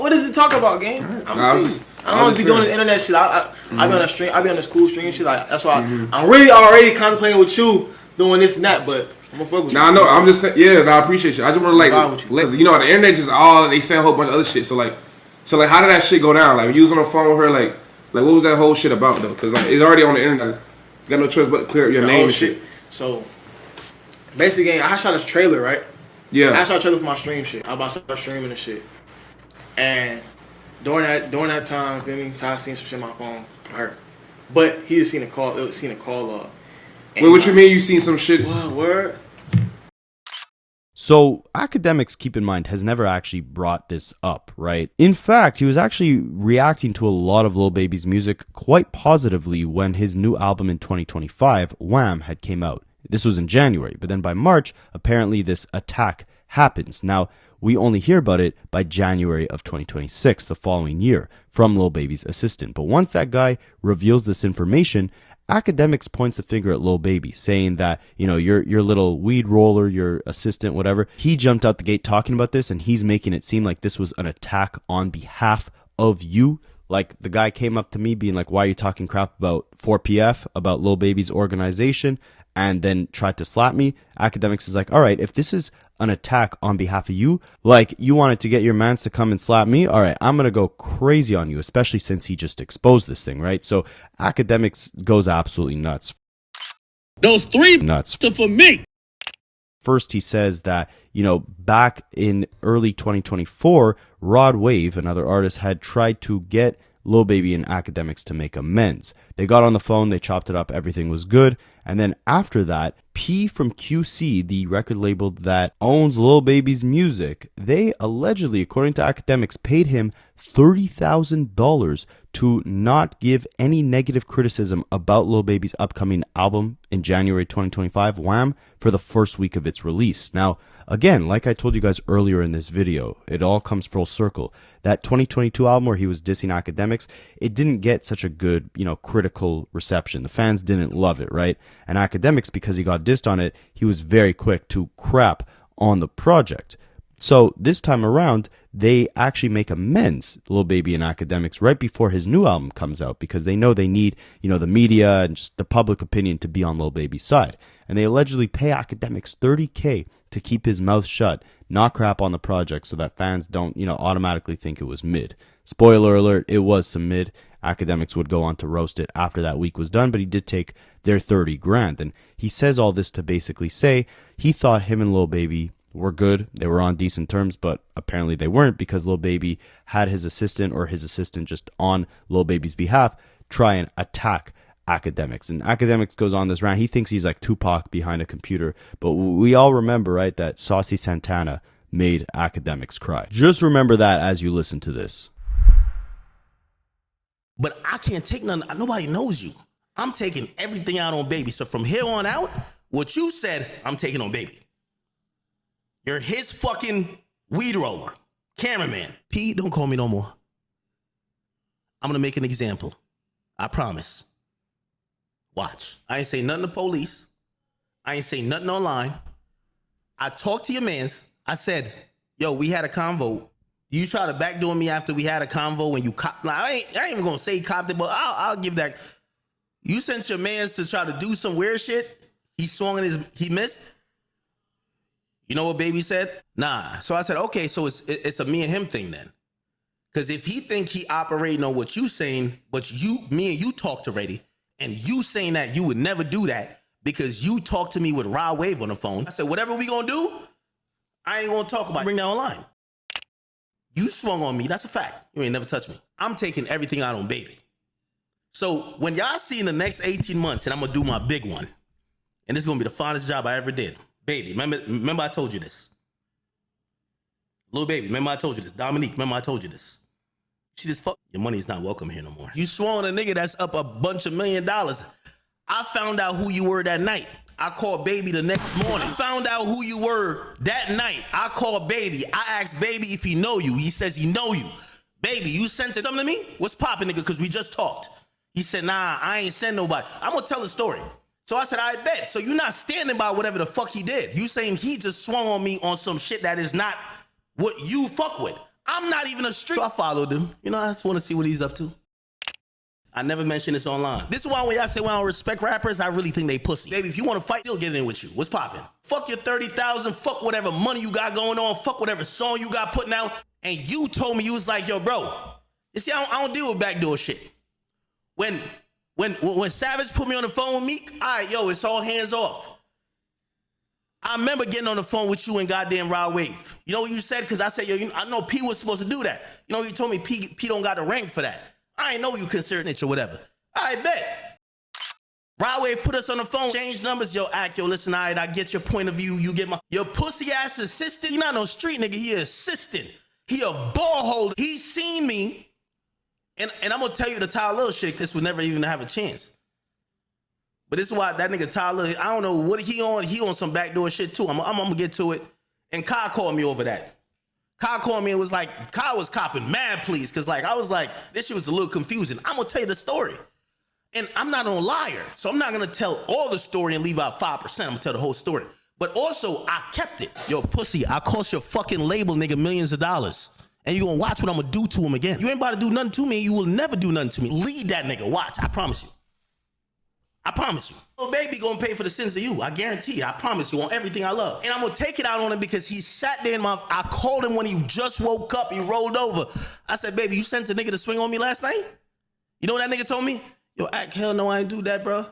What does it talk about, gang? Right. I'm gonna see. I don't be doing the internet shit. I be on the stream. I be on the school stream shit. Like that's why I'm really already contemplating with you doing this and that. But I'm gonna fuck with you. Nah, I know. I'm just saying. Yeah, I appreciate you. I just want to like, you know, the internet just they say a whole bunch of other shit. So like, how did that shit go down? Like, you was on the phone with her. Like what was that whole shit about though? Because like, it's already on the internet. You got no choice but to clear up your name and shit. So. Basically, I shot a trailer, right? Yeah. I shot a trailer for my stream shit. I about to start streaming and shit. And during that time, feel me, Ty seen some shit on my phone, her. But he just seen a call log. Wait, what you mean you seen some shit? What word? So, Akademiks, keep in mind, has never actually brought this up, right? In fact, he was actually reacting to a lot of Lil Baby's music quite positively when his new album in 2025, Wham, had came out. This was in January, but then by March, apparently this attack happens. Now, we only hear about it by January of 2026, the following year, from Lil Baby's assistant. But once that guy reveals this information, Akademiks points the finger at Lil Baby, saying that, you know, your little weed roller, your assistant, whatever, he jumped out the gate talking about this, and he's making it seem like this was an attack on behalf of you. Like, the guy came up to me being like, why are you talking crap about 4PF, about Lil Baby's organization, and then tried to slap me. Akademiks is like, all right, if this is an attack on behalf of you, like you wanted to get your mans to come and slap me, all right, I'm going to go crazy on you, especially since he just exposed this thing, right? So Akademiks goes absolutely nuts. Those three nuts for me. First, he says that, you know, back in early 2024, Rod Wave, another artist, had tried to get Lil Baby and Akademiks to make amends. They got on the phone, they chopped it up, everything was good. And then after that, P from QC, the record label that owns Lil Baby's music, they allegedly, according to Akademiks, paid him $30,000 to not give any negative criticism about Lil Baby's upcoming album in January 2025, Wham, for the first week of its release. Now, again, like I told you guys earlier in this video, it all comes full circle. That 2022 album where he was dissing Akademiks, it didn't get such a good, you know, critical reception. The fans didn't love it, right? And Akademiks, because he got dissed on it, he was very quick to crap on the project. So this time around, they actually make amends, Lil Baby and Akademiks, right before his new album comes out, because they know they need, you know, the media and just the public opinion to be on Lil Baby's side. And they allegedly pay Akademiks $30K to keep his mouth shut, not crap on the project, so that fans don't, you know, automatically think it was mid. Spoiler alert, it was some mid. Akademiks would go on to roast it after that week was done, but he did take their $30,000. And he says all this to basically say he thought him and Lil Baby were good. They were on decent terms, but apparently they weren't, because Lil Baby had his assistant, or his assistant just on Lil Baby's behalf, try and attack Akademiks. And Akademiks goes on this rant. He thinks he's like Tupac behind a computer, but we all remember, right, that Saucy Santana made Akademiks cry. Just remember that as you listen to this. But I can't take none. Nobody knows you. I'm taking everything out on Baby. So from here on out, what you said, I'm taking on Baby. You're his fucking weed roller, cameraman. P, don't call me no more. I'm gonna make an example. I promise. Watch. I ain't say nothing to police. I ain't say nothing online. I talked to your mans. I said, yo, we had a convo. You try to backdoor me after we had a convo when you cop. Now, I ain't even gonna say copped it, but I'll give that. You sent your mans to try to do some weird shit. He swung in he missed. You know what Baby said? Nah. So I said, okay, so it's a me and him thing then. Because if he think he operating on what you saying, but me and you talked already, and you saying that you would never do that because you talked to me with Rod Wave on the phone. I said, whatever we gonna do, I ain't gonna talk about it. Bring that online. You swung on me, that's a fact. You ain't never touched me. I'm taking everything out on Baby. So when y'all see in the next 18 months, and I'm gonna do my big one, and this is gonna be the finest job I ever did. Baby, remember I told you this. Lil Baby, remember I told you this. Dominique, remember I told you this. She just fuck. Your money's not welcome here no more. You swung on a nigga that's up a bunch of $1 million. I found out who you were that night. I called Baby the next morning. I found out who you were that night. I called Baby. I asked Baby if he know you. He says he know you. Baby, you sent something to me? What's poppin', nigga? Because we just talked. He said, nah, I ain't send nobody. I'm gonna tell the story. So I said, I bet. So you're not standing by whatever the fuck he did. You saying he just swung on me on some shit that is not what you fuck with. I'm not even a street. So I followed him. You know, I just want to see what he's up to. I never mentioned this online. This is why when y'all say, well, I don't respect rappers, I really think they pussy. Baby, if you want to fight, still get in with you. What's poppin'? Fuck your 30,000, fuck whatever money you got going on, fuck whatever song you got putting out. And you told me, you was like, yo, bro, you see, I don't deal with backdoor shit. When Savage put me on the phone with Meek, all right, yo, it's all hands off. I remember getting on the phone with you and goddamn Rod Wave. You know what you said? Because I said, yo, I know P was supposed to do that. You know, you told me P don't got the rank for that. I ain't know you considered it or whatever. I bet. Rod Wave put us on the phone, change numbers. Yo, Act, yo, listen, all right, I get your point of view. You get your pussy ass assistant. He not no street nigga. He a assistant. He a ball holder. He seen me. And I'm going to tell you the Tyler shit. This would never even have a chance. But this is why that nigga Tyler, I don't know what he on. He on some backdoor shit too. I'm going to get to it. And Kai called me over that. Kai called me and was like, Kai was copping mad please. Because like, I was like, this shit was a little confusing. I'm going to tell you the story. And I'm not a liar. So I'm not going to tell all the story and leave out 5%. I'm going to tell the whole story. But also, I kept it. Yo, pussy, I cost your fucking label nigga millions of dollars. And you gonna watch what I'm gonna do to him again. You ain't about to do nothing to me, and you will never do nothing to me. Lead that nigga, watch, I promise you. I promise you. Lil Baby gonna pay for the sins of you, I guarantee you. I promise you, on everything I love. And I'm gonna take it out on him because he sat there in I called him when he just woke up, he rolled over. I said, baby, you sent a nigga to swing on me last night? You know what that nigga told me? Yo, Act, hell no, I ain't do that, bro.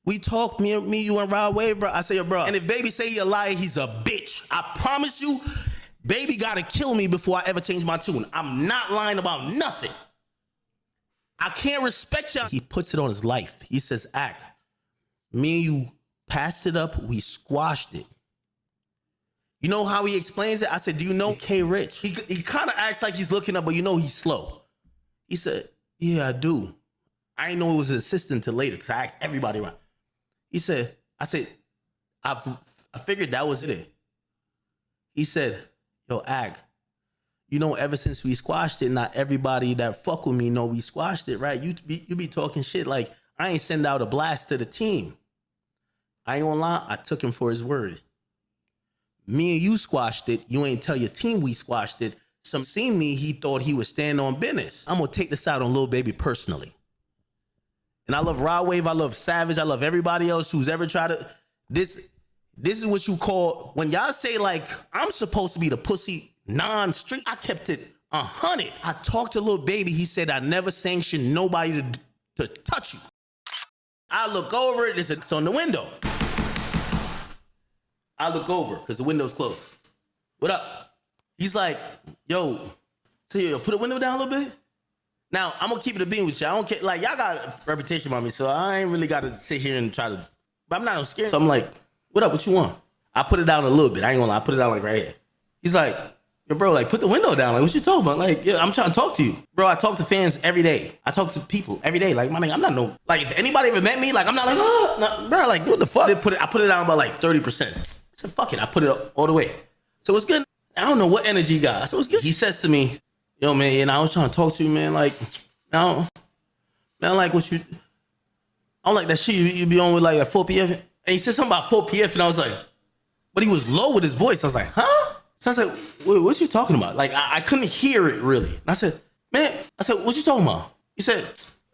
We talked, me, you, and Rod Wave, bro. I say, yo, bro, and if Baby say he a liar, he's a bitch. I promise you, Baby gotta kill me before I ever change my tune. I'm not lying about nothing. I can't respect y'all. He puts it on his life. He says, Act, me and you patched it up, we squashed it. You know how he explains it? I said, do you know K Rich? He kind of acts like he's looking up, but you know he's slow. He said, yeah, I do. I didn't know it was his assistant till later because I asked everybody around. He said, I figured that was it. He said, yo, Ag, you know, ever since we squashed it, not everybody that fuck with me know we squashed it, right? You be talking shit like, I ain't send out a blast to the team. I ain't gonna lie, I took him for his word. Me and you squashed it. You ain't tell your team we squashed it. Some seen me, he thought he was standing on business. I'm gonna take this out on Lil Baby personally. And I love Rod Wave, I love Savage, I love everybody else who's ever tried to, this is what you call, when y'all say like, I'm supposed to be the pussy non-street, I kept it 100. I talked to Lil Baby, he said I never sanctioned nobody to touch you. I look over it, it's on the window. I look over, because the window's closed. What up? He's like, yo, put the window down a little bit. Now, I'm going to keep it a bean with you. I don't care. Like, y'all got a reputation about me, so I ain't really got to sit here and try to, but I'm not scared. So I'm like, what up? What you want? I put it down a little bit. I ain't gonna lie. I put it down like right here. He's like, yo, bro, like, put the window down. Like, what you talking about? Like, yeah, I'm trying to talk to you. Bro, I talk to fans every day. I talk to people every day. Like, my nigga, I'm not no, like, if anybody ever met me, like, I'm not like, oh, no, bro, like, what the fuck? I put it down by like 30%. I said, fuck it. I put it all the way. So it's good. I don't know what energy he got. So it's good. He says to me, yo, man, I was trying to talk to you, man. Like, I don't like what you, I don't like that shit you be on with like at 4 p.m. And he said something about 4 p.m. and I was like, but he was low with his voice. I was like, huh? So I said, what you talking about? Like, I couldn't hear it really. And I said, man, what you talking about? He said,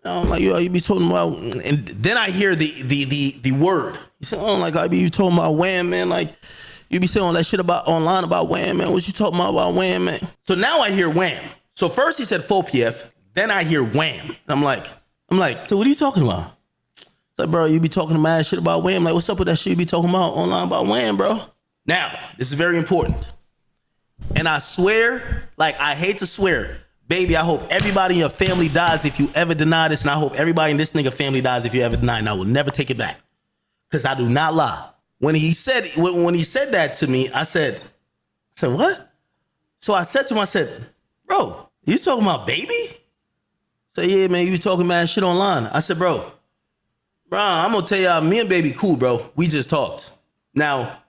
I'm like, yo, you be talking about, and then I hear the word. He said, oh, like, I be you talking about Wham, man. Like, you be saying all that shit about online about Wham, man. What you talking about Wham, man? So now I hear Wham. So first he said 4PF, then I hear Wham. And I'm like, so what are you talking about? It's like, bro, you be talking mad shit about Wham. Like, what's up with that shit you be talking about online about Wham, bro? Now, this is very important. And I swear, like, I hate to swear, baby, I hope everybody in your family dies if you ever deny this, and I hope everybody in this nigga family dies if you ever deny it, and I will never take it back. Because I do not lie. When he said that to me, I said, what? So I said to him, I said, bro, you talking about baby? Say, yeah, man, you be talking mad shit online. I said, bro, I'm gonna tell y'all, me and baby cool, bro. We just talked. Now,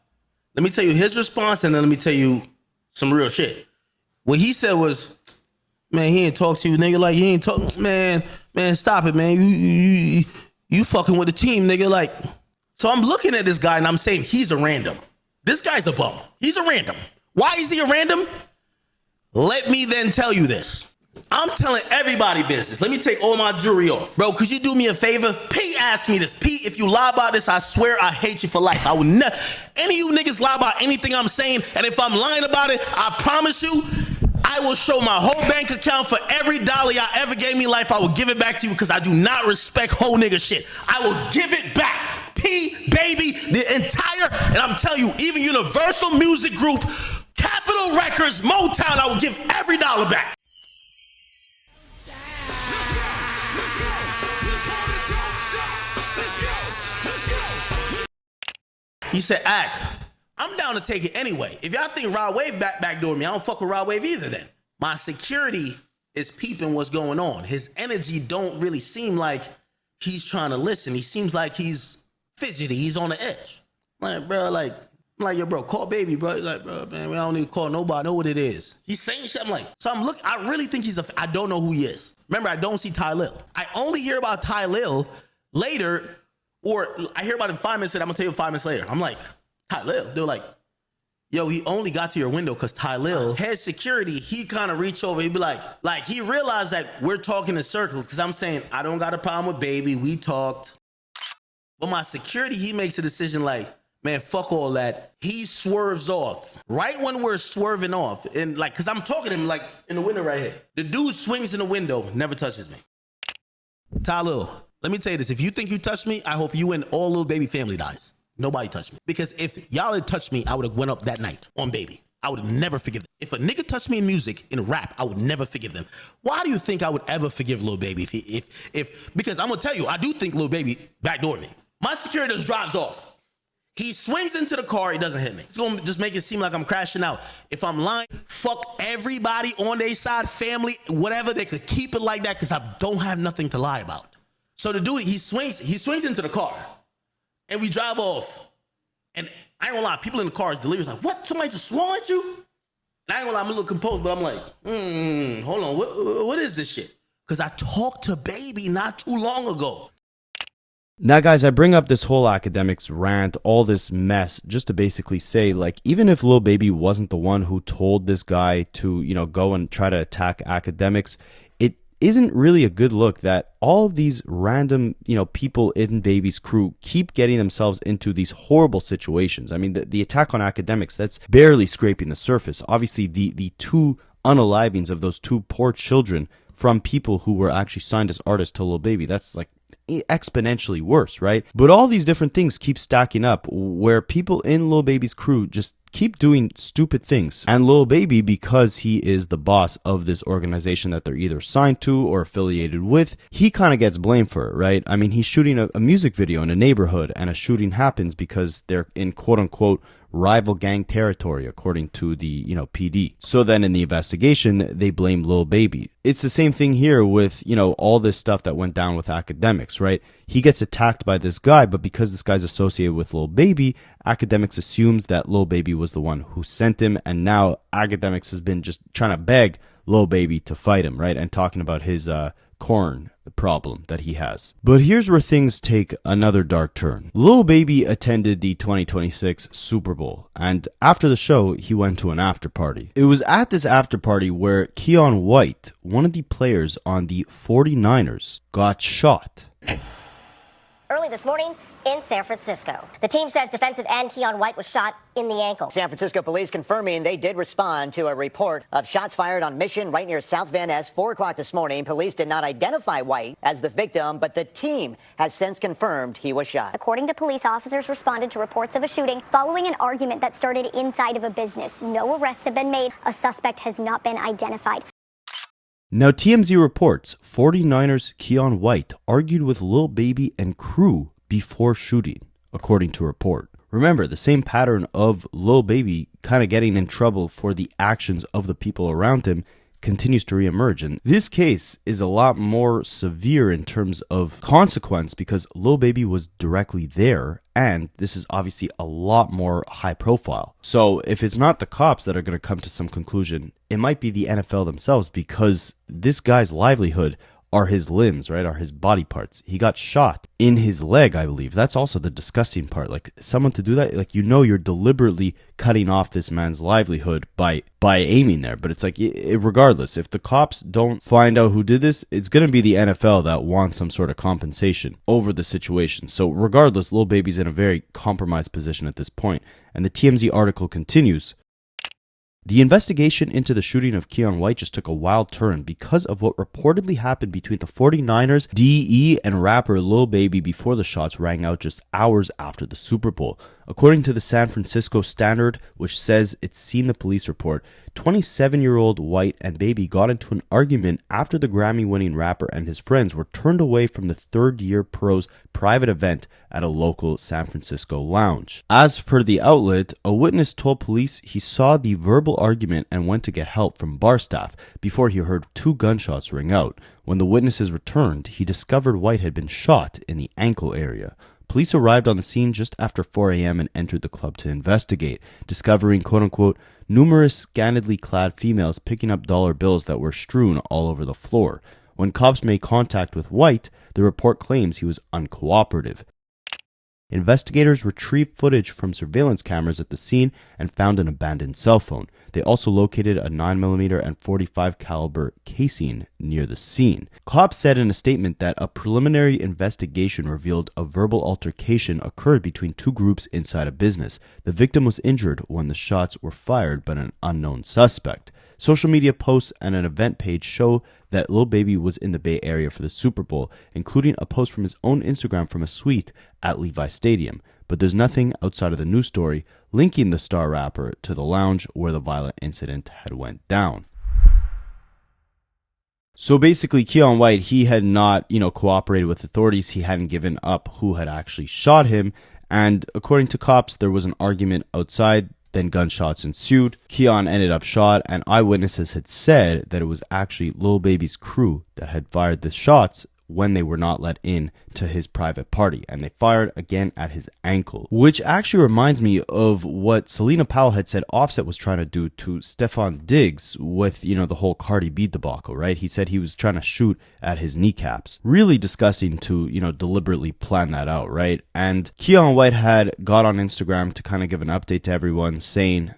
let me tell you his response, and then let me tell you some real shit. What he said was, man, he ain't talk to you, nigga. Like, he ain't talk, man, stop it, man. You fucking with the team, nigga. Like, so I'm looking at this guy and I'm saying he's a random. This guy's a bum. He's a random. Why is he a random? Let me then tell you this. I'm telling everybody business. Let me take all my jewelry off. Bro, could you do me a favor? P asked me this. P, if you lie about this, I swear I hate you for life. I would never, any of you niggas lie about anything I'm saying, and if I'm lying about it, I promise you, I will show my whole bank account for every dollar y'all ever gave me in life. I will give it back to you because I do not respect whole nigga shit. I will give it back. P, baby, the entire, and I'm telling you, even Universal Music Group, Capitol Records, Motown, I will give every dollar back. He said, I'm down to take it anyway. If y'all think Rod Wave backdoor me, I don't fuck with Rod Wave either then. My security is peeping what's going on. His energy don't really seem like he's trying to listen. He seems like he's fidgety. He's on the edge. Like, bro, I'm like, yo, bro, call baby, bro. He's like, bro, man, we don't need to call nobody. I know what it is. He's saying shit. I'm like, so I'm looking, I really think I don't know who he is. Remember, I don't see Ty Lil. I only hear about Ty Lil later, or I hear about him 5 minutes later. I'm gonna tell you 5 minutes later. I'm like, Ty Lil. They're like, yo, he only got to your window because Ty Lil, head security, he kind of reach over. He'd be like he realized that we're talking in circles because I'm saying, I don't got a problem with baby. We talked. But my security, he makes a decision like, man, fuck all that. He swerves off. Right when we're swerving off, and like, because I'm talking to him like in the window right here. The dude swings in the window, never touches me. Ty Lil, let me tell you this. If you think you touched me, I hope you and all Lil Baby family dies. Nobody touched me. Because if y'all had touched me, I would have went up that night on baby. I would never forgive them. If a nigga touched me in music, in rap, I would never forgive them. Why do you think I would ever forgive Lil Baby? Because I'm gonna tell you, I do think Lil Baby backdoored me. My security just drives off. He swings into the car, he doesn't hit me. It's gonna just make it seem like I'm crashing out. If I'm lying, fuck everybody on their side, family, whatever, they could keep it like that because I don't have nothing to lie about. So the dude, he swings into the car. And we drive off. And I ain't gonna lie, people in the car is delirious. Like, what? Somebody just swung at you? And I ain't gonna lie, I'm a little composed, but I'm like, hold on, what is this shit? Because I talked to baby not too long ago. Now, guys, I bring up this whole Akademiks rant, all this mess, just to basically say, like, even if Lil Baby wasn't the one who told this guy to, go and try to attack Akademiks, it isn't really a good look that all of these random, people in Baby's crew keep getting themselves into these horrible situations. I mean, the attack on Akademiks, that's barely scraping the surface. Obviously, the two unalivings of those two poor children from people who were actually signed as artists to Lil Baby, that's like exponentially worse, right? But all these different things keep stacking up where people in Lil Baby's crew just keep doing stupid things. And Lil Baby, because he is the boss of this organization that they're either signed to or affiliated with, he kind of gets blamed for it, right? I mean, he's shooting a music video in a neighborhood and a shooting happens because they're in quote-unquote rival gang territory, according to the, PD. So then in the investigation, they blame Lil Baby. It's the same thing here with, all this stuff that went down with Akademiks, right? He gets attacked by this guy, but because this guy's associated with Lil Baby, Akademiks assumes that Lil Baby was the one who sent him, and now Akademiks has been just trying to beg Lil Baby to fight him, right? And talking about his corn problem that he has. But here's where things take another dark turn. Lil Baby attended the 2026 Super Bowl, and after the show, he went to an after party. It was at this after party where Keon White, one of the players on the 49ers, got shot. Early this morning in San Francisco, the team says defensive end Keon White was shot in the ankle. San Francisco police confirming they did respond to a report of shots fired on Mission right near South Van Ness, 4 o'clock this morning. Police did not identify White as the victim, but the team has since confirmed he was shot. According to police, officers responded to reports of a shooting following an argument that started inside of a business. No arrests have been made. A suspect has not been identified. Now, TMZ reports 49ers Keon White argued with Lil Baby and crew before shooting, according to report. Remember, the same pattern of Lil Baby kind of getting in trouble for the actions of the people around him continues to reemerge. And this case is a lot more severe in terms of consequence because Lil Baby was directly there, and this is obviously a lot more high profile. So if it's not the cops that are going to come to some conclusion, it might be the NFL themselves, because this guy's livelihood are his limbs, right? Are his body parts. He got shot in his leg, I believe. That's also the disgusting part. Like, someone to do that, like, you know, you're deliberately cutting off this man's livelihood by aiming there. But it's like, regardless, if the cops don't find out who did this, it's going to be the NFL that wants some sort of compensation over the situation. So regardless, Lil Baby's in a very compromised position at this point. And the TMZ article continues. The investigation into the shooting of Keon White just took a wild turn because of what reportedly happened between the 49ers, DE, and rapper Lil Baby before the shots rang out just hours after the Super Bowl. According to the San Francisco Standard, which says it's seen the police report, 27-year-old White and Baby got into an argument after the Grammy-winning rapper and his friends were turned away from the third-year pro's private event at a local San Francisco lounge. As per the outlet, a witness told police he saw the verbal argument and went to get help from bar staff before he heard 2 gunshots ring out. When the witnesses returned, he discovered White had been shot in the ankle area. Police arrived on the scene just after 4 a.m. and entered the club to investigate, discovering, quote-unquote, numerous scantily clad females picking up dollar bills that were strewn all over the floor. When cops made contact with White, the report claims he was uncooperative. Investigators retrieved footage from surveillance cameras at the scene and found an abandoned cell phone. They also located a 9mm and .45 caliber casing near the scene. Cops said in a statement that a preliminary investigation revealed a verbal altercation occurred between 2 groups inside a business. The victim was injured when the shots were fired by an unknown suspect. Social media posts and an event page show that Lil Baby was in the Bay Area for the Super Bowl, including a post from his own Instagram from a suite at Levi Stadium. But there's nothing outside of the news story linking the star rapper to the lounge where the violent incident had went down. So basically, Keon White, he had not, cooperated with authorities. He hadn't given up who had actually shot him. And according to cops, there was an argument outside. Then gunshots ensued. Keon ended up shot, and eyewitnesses had said that it was actually Lil Baby's crew that had fired the shots when they were not let in to his private party, and they fired again at his ankle, which actually reminds me of what Selena Powell had said Offset was trying to do to Stefan Diggs with, the whole Carti B debacle, right? He said he was trying to shoot at his kneecaps. Really disgusting to, deliberately plan that out, right? And Keon White had got on Instagram to kind of give an update to everyone saying,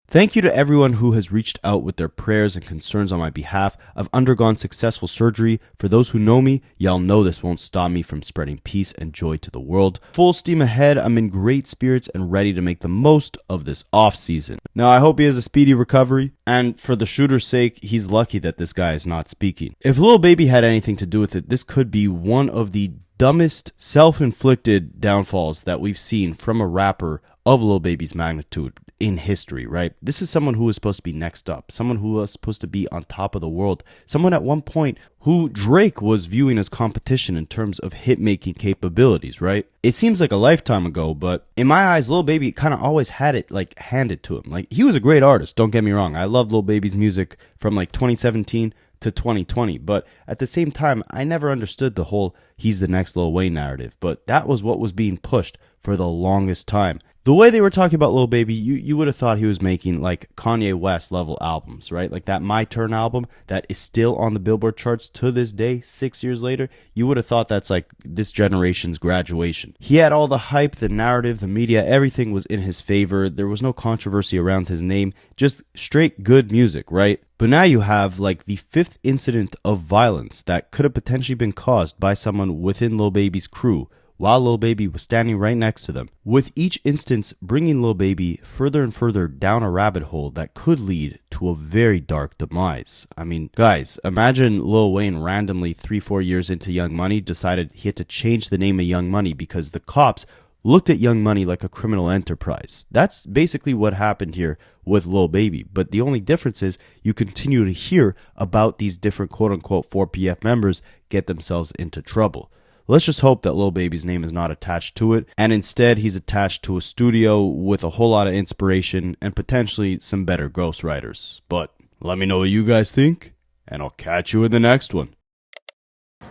"Thank you to everyone who has reached out with their prayers and concerns on my behalf. I've undergone successful surgery. For those who know me, y'all know this won't stop me from spreading peace and joy to the world. Full steam ahead. I'm in great spirits and ready to make the most of this off season." Now, I hope he has a speedy recovery, and for the shooter's sake, he's lucky that this guy is not speaking. If Lil Baby had anything to do with it, this could be one of the dumbest self-inflicted downfalls that we've seen from a rapper of Lil Baby's magnitude in history, right? This is someone who was supposed to be next up, someone who was supposed to be on top of the world, someone at one point who Drake was viewing as competition in terms of hit-making capabilities, right? It seems like a lifetime ago, but in my eyes, Lil Baby kind of always had it handed to him. He was a great artist, don't get me wrong. I love Lil Baby's music from 2017 to 2020, but at the same time, I never understood the whole he's the next Lil Wayne narrative, but that was what was being pushed for the longest time. The way they were talking about Lil Baby, you would have thought he was making like Kanye West level albums, right? Like that My Turn album that is still on the Billboard charts to this day, 6 years later. You would have thought that's like this generation's graduation. He had all the hype, the narrative, the media, everything was in his favor. There was no controversy around his name, just straight good music, right? But now you have like the 5th incident of violence that could have potentially been caused by someone within Lil Baby's crew, while Lil Baby was standing right next to them, with each instance bringing Lil Baby further and further down a rabbit hole that could lead to a very dark demise. I mean, guys, imagine Lil Wayne randomly 3-4 years into Young Money decided he had to change the name of Young Money because the cops looked at Young Money like a criminal enterprise. That's basically what happened here with Lil Baby, but the only difference is you continue to hear about these different quote-unquote 4PF members get themselves into trouble. Let's just hope that Lil Baby's name is not attached to it, and instead he's attached to a studio with a whole lot of inspiration and potentially some better ghostwriters. But let me know what you guys think, and I'll catch you in the next one.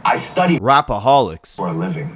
I study Rapaholics for a living.